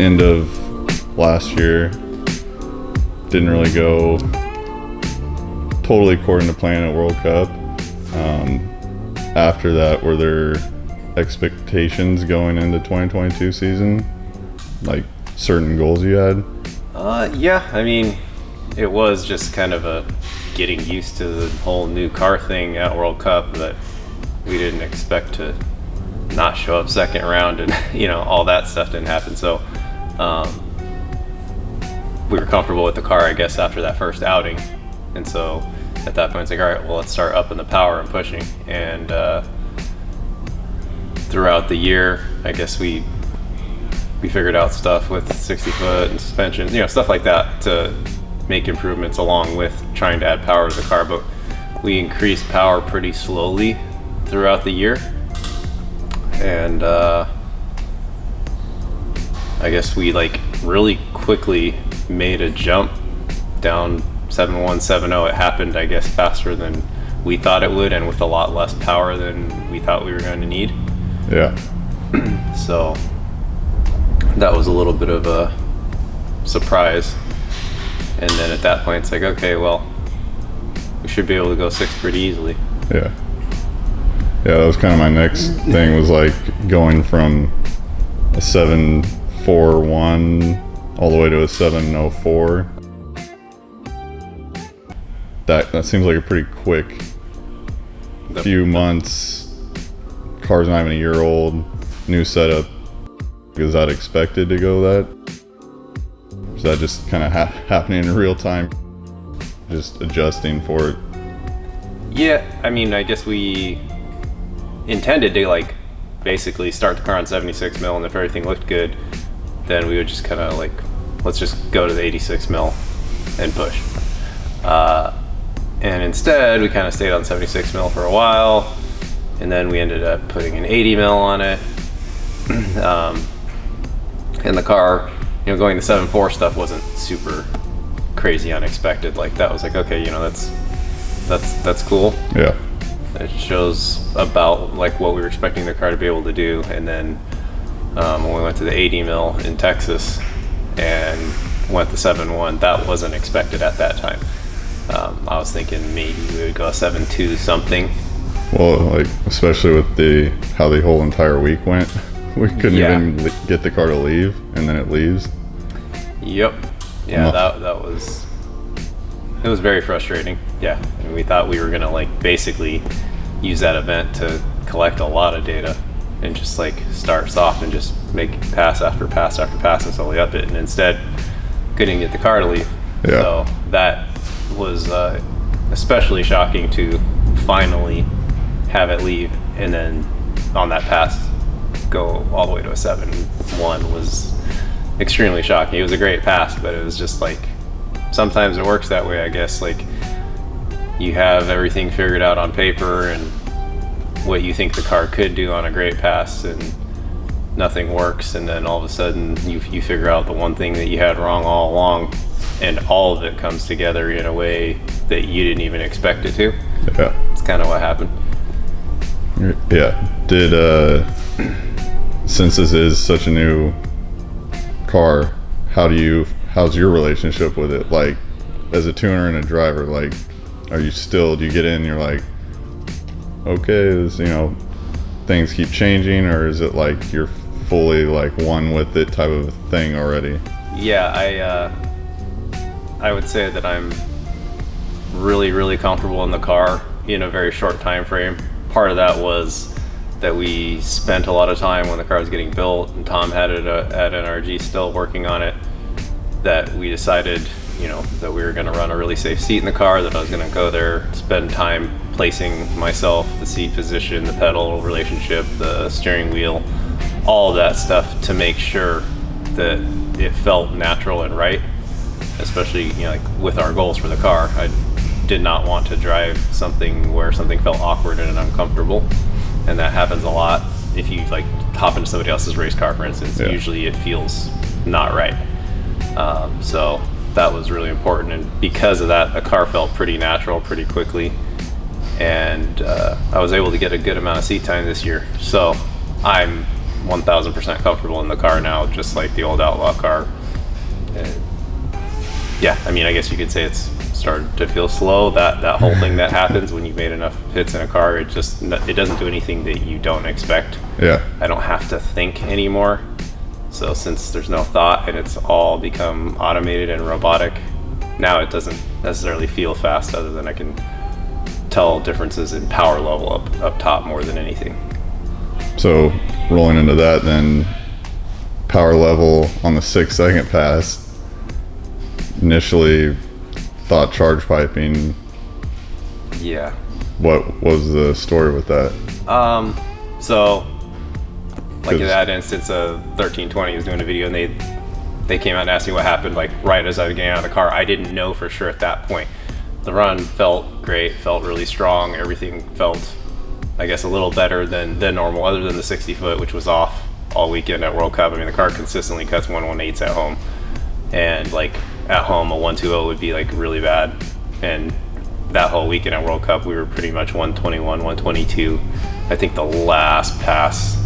end of last year. Didn't really go totally according to plan at World Cup. After that, were there expectations going into 2022 season? Like certain goals you had? Yeah, I mean, it was just kind of a getting used to the whole new car thing at World Cup that we didn't expect to not show up second round, and all that stuff didn't happen. So we were comfortable with the car, I guess, after that first outing. And so at that point, it's like, all right, well, let's start upping the power and pushing. And throughout the year, I guess we figured out stuff with 60-foot and suspension, stuff like that to make improvements along with trying to add power to the car. But we increased power pretty slowly throughout the year. And I guess we really quickly made a jump down 7.1, 7.0. It happened, I guess, faster than we thought it would, and with a lot less power than we thought we were going to need. Yeah. So that was a little bit of a surprise. And then at that point, it's like, okay, well, we should be able to go 6 pretty easily. Yeah. Yeah, that was kind of my next thing, was like going from a 7.41 all the way to a 7.04. That seems like a pretty quick few months. Car's not even a year old, new setup. Is that expected to go that? Is that just kind of happening in real time? Just adjusting for it? Yeah, I mean, I guess we intended to basically start the car on 76 mil, and if everything looked good, then we would just kind of let's just go to the 86 mil and push. And instead, we kind of stayed on 76 mil for a while, and then we ended up putting an 80 mil on it. And the car, going to 7.4 stuff wasn't super crazy unexpected. That was okay, that's cool. Yeah. It shows about what we were expecting the car to be able to do. And then when we went to the 80 mil in Texas and went to 7.1, that wasn't expected at that time. I was thinking maybe we would go 7.2 something. Well, especially with how the whole entire week went, we couldn't even get the car to leave, and then it leaves. Yep. Yeah, that was, it was very frustrating. Yeah, and we thought we were gonna basically use that event to collect a lot of data and just start soft and just make pass after pass after pass and slowly up it, and instead couldn't get the car to leave. Yeah. So that was especially shocking to finally have it leave, and then on that pass go all the way to a 7.1 was extremely shocking. It was a great pass, but it was just sometimes it works that way, I guess. You have everything figured out on paper and what you think the car could do on a great pass, and nothing works, and then all of a sudden you figure out the one thing that you had wrong all along, and all of it comes together in a way that you didn't even expect it to. Yeah. It's kind of what happened. Yeah. Since this is such a new car, how's your relationship with it? As a tuner and a driver, do you get in and you're okay, this, things keep changing, or is it you're fully one with it type of thing already? Yeah, I would say that I'm really, really comfortable in the car in a very short time frame. Part of that was that we spent a lot of time when the car was getting built, and Tom had it at NRG still working on it, that we decided, that we were going to run a really safe seat in the car, that I was going to go there, spend time placing myself, the seat position, the pedal relationship, the steering wheel, all of that stuff to make sure that it felt natural and right, especially with our goals for the car. I did not want to drive something where something felt awkward and uncomfortable, and that happens a lot if you hop into somebody else's race car, for instance. Yeah. Usually it feels not right. So that was really important, and because of that, the car felt pretty natural pretty quickly, and I was able to get a good amount of seat time this year. So I'm 1000% comfortable in the car now, just like the old Outlaw car. And yeah, I mean, I guess you could say it's started to feel slow. That whole thing that happens when you've made enough hits in a car, it doesn't do anything that you don't expect. Yeah. I don't have to think anymore. So since there's no thought and it's all become automated and robotic, now it doesn't necessarily feel fast, other than I can tell differences in power level up top more than anything. So rolling into that, then power level on the 6-second pass, initially thought charge piping. Yeah. What was the story with that? So like in that instance, 1320 was doing a video, and they came out and asked me what happened, like right as I was getting out of the car. I didn't know for sure at that point. The run felt great, felt really strong. Everything felt, I guess, a little better than normal, other than the 60 foot, which was off all weekend at World Cup. I mean, the car consistently cuts 118s at home, and like at home a 120 would be like really bad. And that whole weekend at World Cup, we were pretty much 121, 122. I think the last pass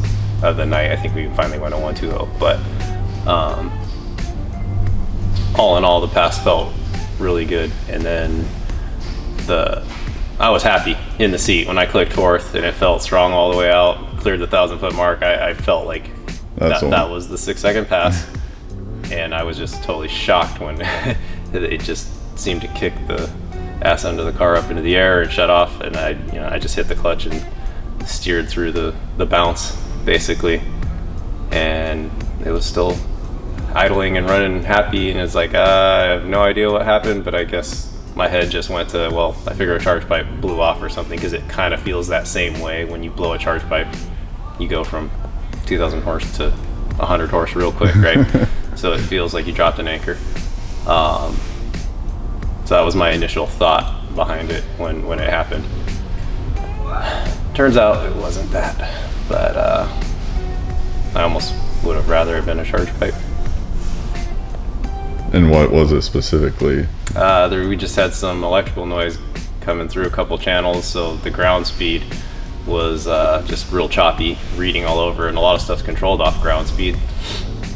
of the night, I think we finally went to 120. But all in all, the pass felt really good. And then I was happy in the seat when I clicked fourth, and it felt strong all the way out, cleared the 1,000-foot mark. I felt like that was the 6-second pass. And I was just totally shocked when it just seemed to kick the ass end of the car up into the air and shut off. And I just hit the clutch and steered through the bounce, basically. And it was still idling and running happy. And it's like, I have no idea what happened, but I guess my head just went to, well, I figure a charge pipe blew off or something, because it kind of feels that same way when you blow a charge pipe. You go from 2,000 horse to 100 horse real quick, right? So it feels like you dropped an anchor. So that was my initial thought behind it when it happened. Turns out it wasn't that, but I almost would have rather have been a charge pipe. And what was it specifically? We just had some electrical noise coming through a couple channels, so the ground speed was just real choppy, reading all over, and a lot of stuff's controlled off ground speed.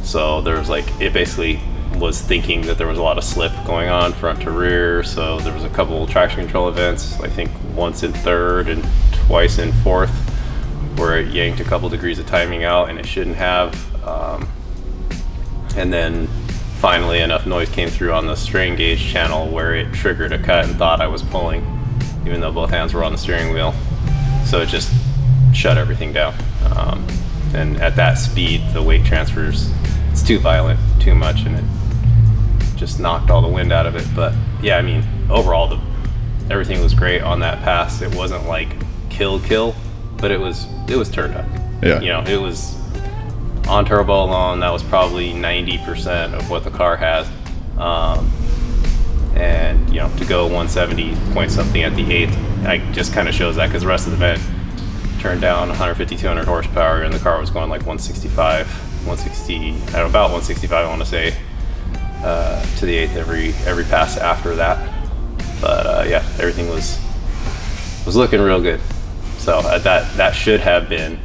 So there was it basically was thinking that there was a lot of slip going on front to rear, so there was a couple traction control events, I think once in third and twice in fourth, where it yanked a couple degrees of timing out, and it shouldn't have. And then finally enough noise came through on the strain gauge channel where it triggered a cut and thought I was pulling, even though both hands were on the steering wheel. So it just shut everything down. And at that speed, the weight transfers, it's too violent, too much, and it just knocked all the wind out of it. But yeah, I mean, overall, everything was great on that pass. It wasn't like kill, but it was turned up. Yeah. It was on turbo alone. That was probably 90% of what the car has. And to go 170 point something at the 8th, I just kind of shows that, because the rest of the event turned down 150, 200 horsepower, and the car was going like 165, 160, about 165, I want to say, to the 8th every pass after that. But yeah, everything was looking real good. So that should have been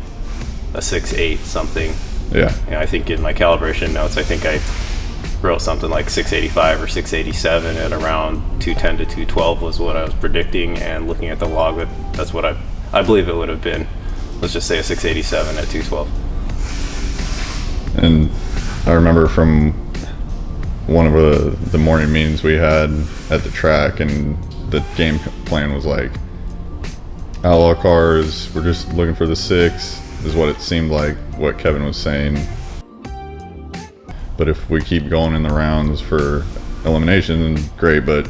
a 6.8 something. Yeah. I think in my calibration notes, I think I wrote something like 685 or 687 at around 210 to 212 was what I was predicting, and looking at the log, that's what I believe it would have been. Let's just say a 687 at 212. And I remember from one of the morning meetings we had at the track, and the game plan was like, Outlaw cars, we're just looking for the 6, is what it seemed like, what Kevin was saying. But if we keep going in the rounds for elimination, then great, but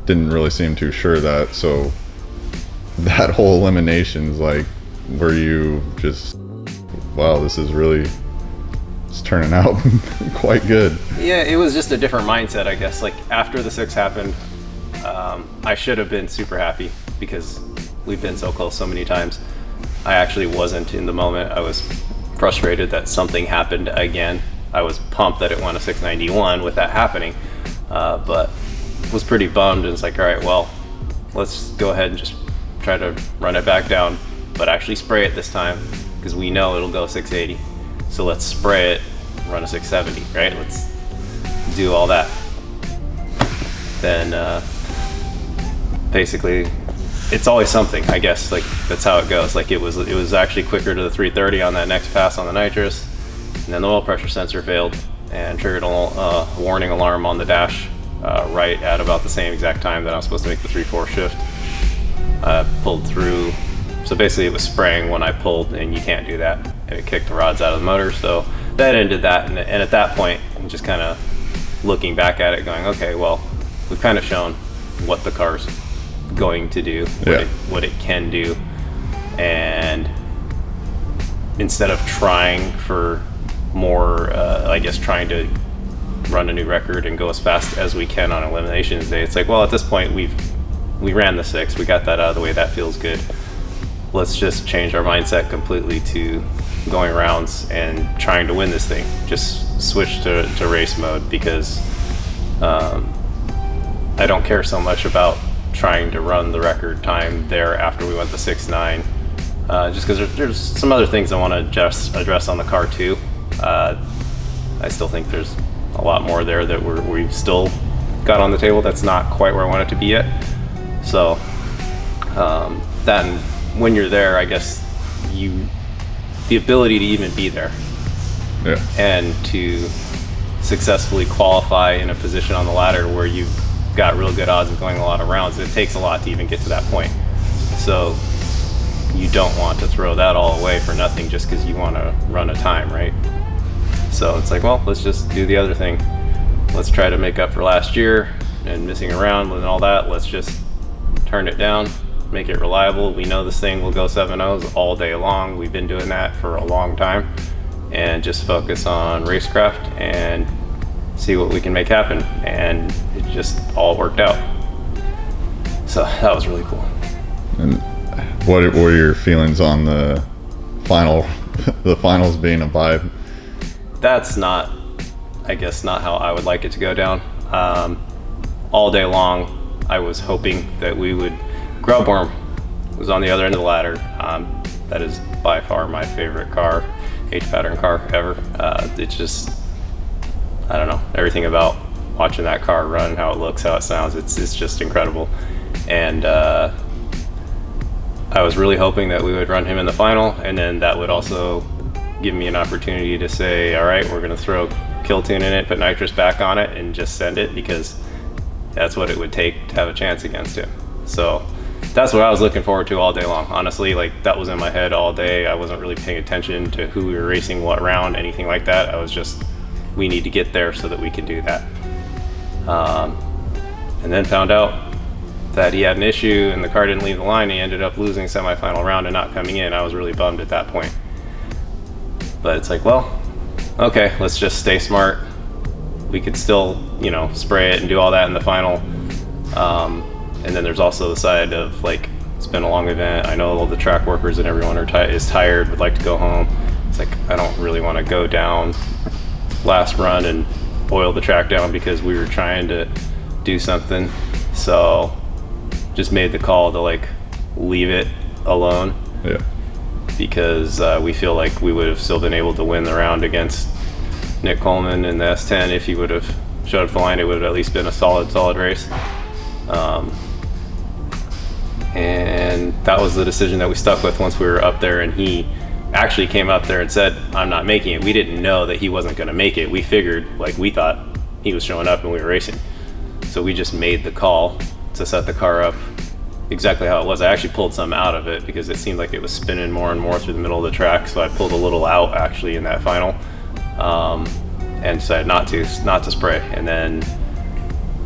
didn't really seem too sure of that. So that whole elimination is like, were you just, wow, this is really, it's turning out quite good. Yeah, it was just a different mindset, I guess. Like after the 6 happened, I should have been super happy, because we've been so close so many times. I actually wasn't in the moment. I was frustrated that something happened again. I was pumped that it won a 691 with that happening, but was pretty bummed. And it's like, all right, well, let's go ahead and just try to run it back down, but actually spray it this time, because we know it'll go 680. So let's spray it, run a 670, right? Let's do all that. Then basically, it's always something, I guess. Like, that's how it goes. Like, it was actually quicker to the 330 on that next pass on the nitrous, and then the oil pressure sensor failed and triggered a warning alarm on the dash right at about the same exact time that I was supposed to make the 3/4 shift. I pulled through, so basically it was spraying when I pulled, and you can't do that, and it kicked the rods out of the motor. So that ended that, and at that point, I'm just kind of looking back at it going, okay, well, we've kind of shown what the car's going to do, what it can do, and instead of trying for more, I guess trying to run a new record and go as fast as we can on eliminations day, it's like, well, at this point we ran the 6, we got that out of the way, that feels good. Let's just change our mindset completely to going rounds and trying to win this thing. Just switch to race mode, because I don't care so much about trying to run the record time there after we went the 6.9, just because there's some other things I want to address on the car too. I still think there's a lot more there that we've still got on the table that's not quite where I want it to be yet. So that, and when you're there, I guess the ability to even be there, and to successfully qualify in a position on the ladder where you've got real good odds of going a lot of rounds, it takes a lot to even get to that point. So you don't want to throw that all away for nothing just because you want to run a time, right? So it's like, well, let's just do the other thing. Let's try to make up for last year and missing around and all that. Let's just turn it down, make it reliable. We know this thing will go 7.0s all day long. We've been doing that for a long time, and just focus on racecraft and see what we can make happen. And it just all worked out. So that was really cool. And what were your feelings on the finals being a bye? That's not, I guess, not how I would like it to go down. All day long, I was hoping that we would. Grubworm was on the other end of the ladder. That is by far my favorite car, H-pattern car ever. It's just, I don't know, everything about watching that car run, how it looks, how it sounds, it's just incredible. And I was really hoping that we would run him in the final, and then that would also give me an opportunity to say, all right, we're gonna throw kill tune in it, put nitrous back on it, and just send it, because that's what it would take to have a chance against him. So that's what I was looking forward to all day long. Honestly, like, that was in my head all day. I wasn't really paying attention to who we were racing, what round, anything like that. I was just, we need to get there so that we can do that. And then found out that he had an issue and the car didn't leave the line. He ended up losing semifinal round and not coming in. I was really bummed at that point. But it's like, well, okay, let's just stay smart. We could still, you know, spray it and do all that in the final. And then there's also the side of, like, it's been a long event. I know all the track workers and everyone is tired, would like to go home. It's like, I don't really want to go down last run and boil the track down because we were trying to do something. So just made the call to, like, leave it alone. Yeah. Because we feel like we would have still been able to win the round against Nick Coleman in the S10 if he would have showed up to the line. It would have at least been a solid race. And that was the decision that we stuck with once we were up there, and he actually came up there and said, I'm not making it. We didn't know that he wasn't going to make it. We figured, like, we thought he was showing up and we were racing. So we just made the call to set the car up exactly how it was. I actually pulled some out of it because it seemed like it was spinning more and more through the middle of the track. So I pulled a little out actually in that final, and decided not to spray. And then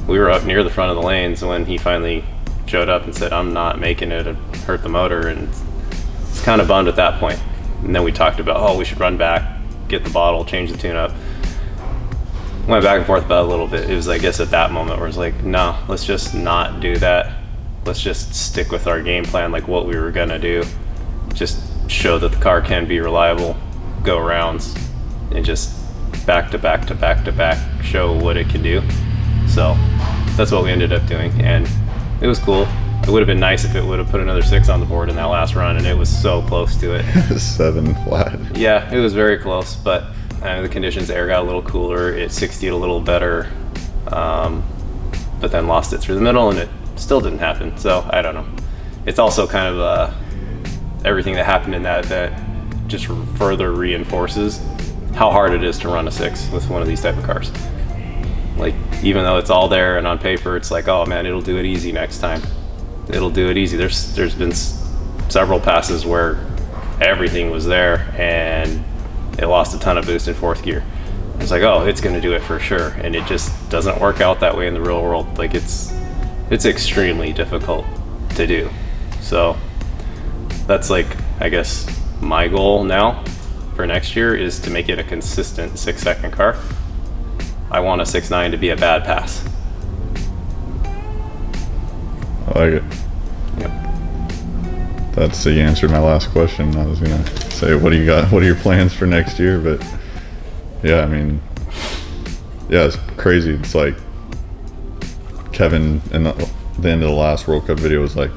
we were up near the front of the lanes when he finally showed up and said, I'm not making it, it hurt the motor. And it's kind of bummed at that point. And then we talked about, oh, we should run back, get the bottle, change the tune up. Went back and forth about it a little bit. It was, I guess, at that moment where it's like, no, let's just not do that. Let's just stick with our game plan, like what we were gonna do. Just show that the car can be reliable, go rounds, and just back to back to back to back, show what it can do. So that's what we ended up doing, and it was cool. It would have been nice if it would have put another 6 on the board in that last run, and it was so close to it. 7 flat. Yeah, it was very close, but the conditions, air got a little cooler, it 60'd a little better, but then lost it through the middle, and it still didn't happen. So I don't know. It's also kind of everything that happened in that event just further reinforces how hard it is to run a 6 with one of these type of cars. Like, even though it's all there and on paper, it's like, oh man, it'll do it easy next time. It'll do it easy. There's been several passes where everything was there and it lost a ton of boost in 4th gear. It's like, oh, it's going to do it for sure, and it just doesn't work out that way in the real world. Like, it's extremely difficult to do. So that's, like, I guess my goal now for next year is to make it a consistent 6-second car. I want a 6.9 to be a bad pass. I like it. Yep. That's you answered my last question. I was gonna say, what do you got? What are your plans for next year? But yeah, I mean, yeah, it's crazy. It's like Kevin in the end of the last World Cup video was like,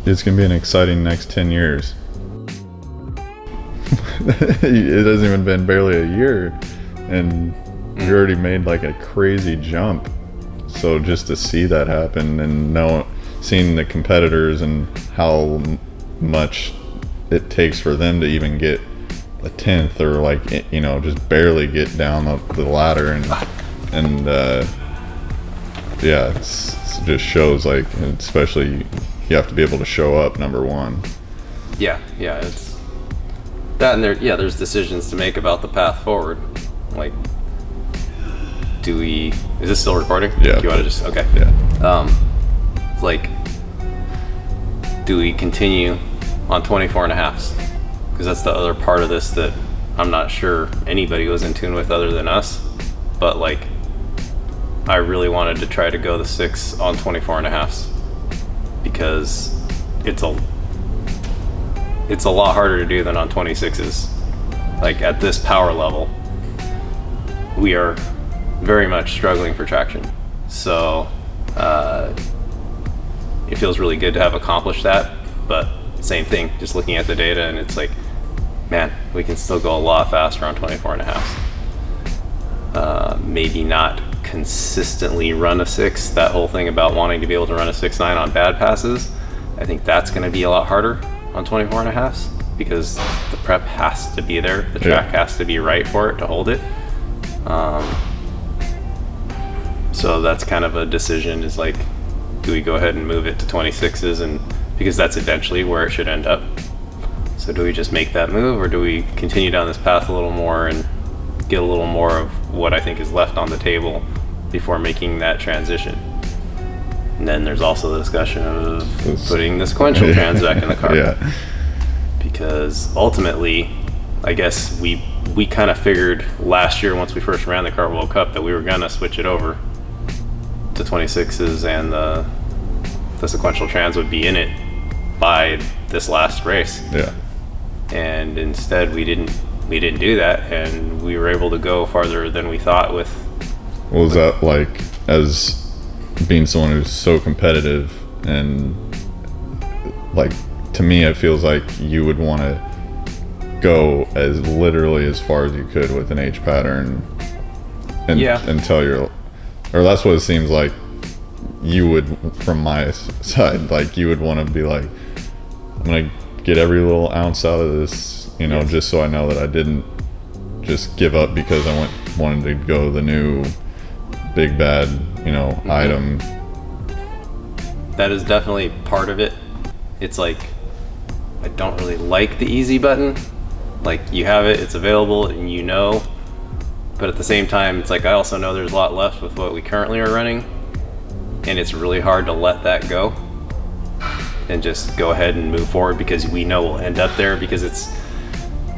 it's gonna be an exciting next 10 years. It hasn't even been barely a year, and you already made like a crazy jump. So just to see that happen, and seeing the competitors and how much it takes for them to even get a 10th, or like, just barely get down the ladder, and yeah, it just shows, like, especially you have to be able to show up, number one. Yeah, it's that, and there's decisions to make about the path forward. Like, is this still recording? Yeah. Do you want to just, okay. Yeah. Like, do we continue on 24.5s? Because that's the other part of this that I'm not sure anybody was in tune with other than us. But, like, I really wanted to try to go the 6 on 24.5s because it's a lot harder to do than on 26s. Like, at this power level, we are very much struggling for traction. So it feels really good to have accomplished that, but same thing, just looking at the data, and it's like, man, we can still go a lot faster on 24.5s. Maybe not consistently run a 6. That whole thing about wanting to be able to run a 6.9 on bad passes, I think that's going to be a lot harder on 24.5s because the prep has to be there, the track has to be right for it to hold it. So that's kind of a decision, is like, do we go ahead and move it to 26s, and because that's eventually where it should end up. So do we just make that move, or do we continue down this path a little more and get a little more of what I think is left on the table before making that transition? And then there's also the discussion of putting the sequential trans back in the car. Yeah. Because ultimately, I guess we kind of figured last year, once we first ran the Car World Cup, that we were gonna switch it over to 26s, and the sequential trans would be in it by this last race. Yeah. And instead we didn't do that, and we were able to go farther than we thought with. What was that like, as being someone who's so competitive, and like, to me it feels like you would want to go as literally as far as you could with an H pattern until you're, or that's what it seems like you would, from my side, like you would want to be like, I'm gonna get every little ounce out of this, just so I know that I didn't just give up because I wanted to go the new big bad, item. That is definitely part of it. It's like, I don't really like the easy button. Like, you have it, it's available, and but at the same time, it's like, I also know there's a lot left with what we currently are running, and it's really hard to let that go and just go ahead and move forward, because we know we'll end up there, because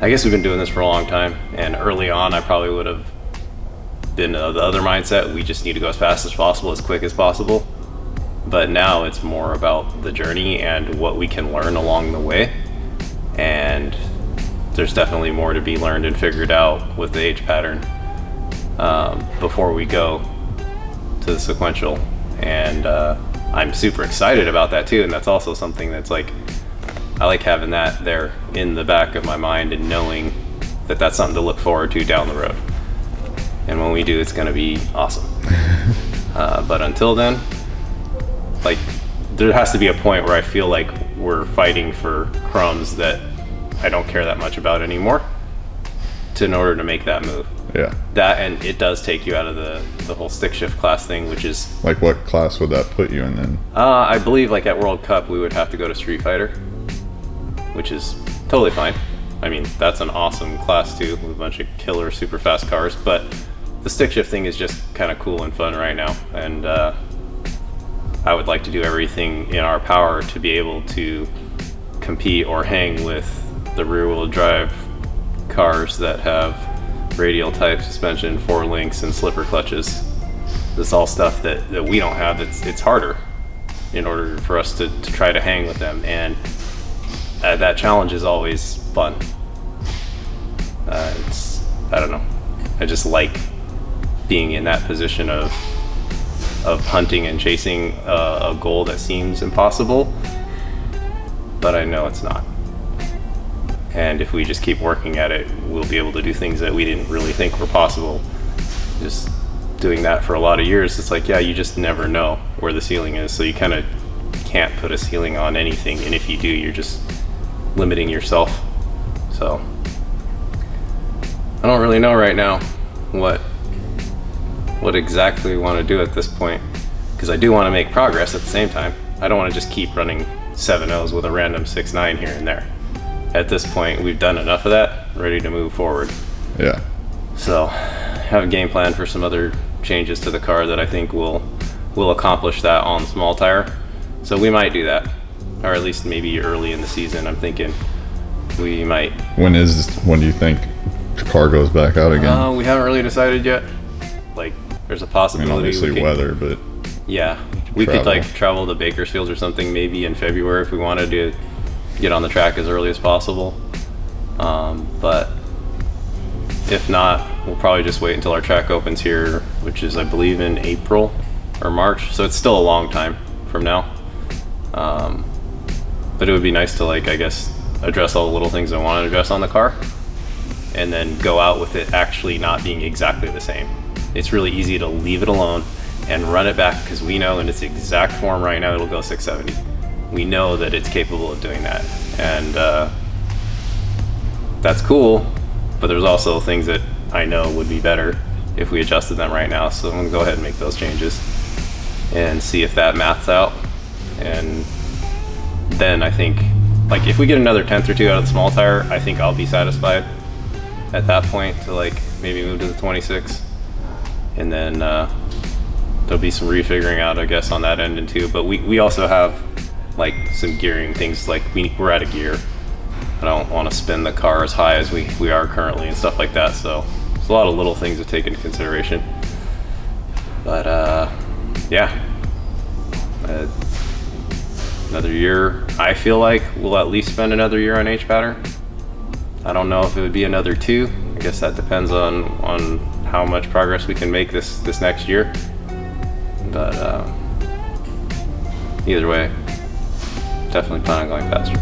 I guess we've been doing this for a long time, and early on I probably would have been the other mindset. We just need to go as fast as possible, as quick as possible. But now it's more about the journey and what we can learn along the way, and there's definitely more to be learned and figured out with the H pattern before we go to the sequential. And I'm super excited about that too, and that's also something that's like, I like having that there in the back of my mind and knowing that that's something to look forward to down the road. And when we do, it's going to be awesome. But until then, like, there has to be a point where I feel like we're fighting for crumbs that I don't care that much about anymore in order to make that move. Yeah. That, and it does take you out of the whole stick shift class thing, which is... Like, what class would that put you in then? I believe, like, at World Cup, we would have to go to Street Fighter, which is totally fine. I mean, that's an awesome class too, with a bunch of killer super fast cars, but the stick shift thing is just kind of cool and fun right now, and I would like to do everything in our power to be able to compete or hang with the rear wheel drive cars that have radial type suspension, 4 links, and slipper clutches. This all stuff that we don't have. It's harder in order for us to try to hang with them, and that challenge is always fun. I don't know, I just like being in that position of hunting and chasing a goal that seems impossible, but I know it's not. And if we just keep working at it, we'll be able to do things that we didn't really think were possible. Just doing that for a lot of years, it's like, yeah, you just never know where the ceiling is, so you kind of can't put a ceiling on anything, and if you do, you're just limiting yourself. So I don't really know right now what exactly we want to do at this point, because I do want to make progress at the same time. I don't want to just keep running 7.0s with a random 6.9 here and there. At this point, we've done enough of that, ready to move forward. Yeah. So I have a game plan for some other changes to the car that I think will accomplish that on small tire. So we might do that, or at least maybe early in the season. I'm thinking we might. When do you think the car goes back out again? We haven't really decided yet. Like, there's a I mean, possibility. obviously weather, but yeah, we could like travel to Bakersfield or something maybe in February if we wanted to get on the track as early as possible. But if not, we'll probably just wait until our track opens here, which is, I believe, in April or March. So it's still a long time from now. But it would be nice to, like, I guess, address all the little things I want to address on the car, and then go out with it actually not being exactly the same. It's really easy to leave it alone and run it back, because we know in its exact form right now it'll go 670. We know that it's capable of doing that, and that's cool, but there's also things that I know would be better if we adjusted them right now. So I'm gonna go ahead and make those changes and see if that maths out. And then I think, like, if we get another 10th or 2 out of the small tire, I think I'll be satisfied at that point to, like, maybe move to the 26. And then there'll be some refiguring out, I guess, on that end and too. But we also have, like, some gearing things, like we're out of gear. I don't want to spin the car as high as we are currently and stuff like that. So there's a lot of little things to take into consideration. But yeah, another year. I feel like we'll at least spend another year on H pattern. I don't know if it would be another 2. I guess that depends on how much progress we can make this next year. But either way, definitely plan on going faster.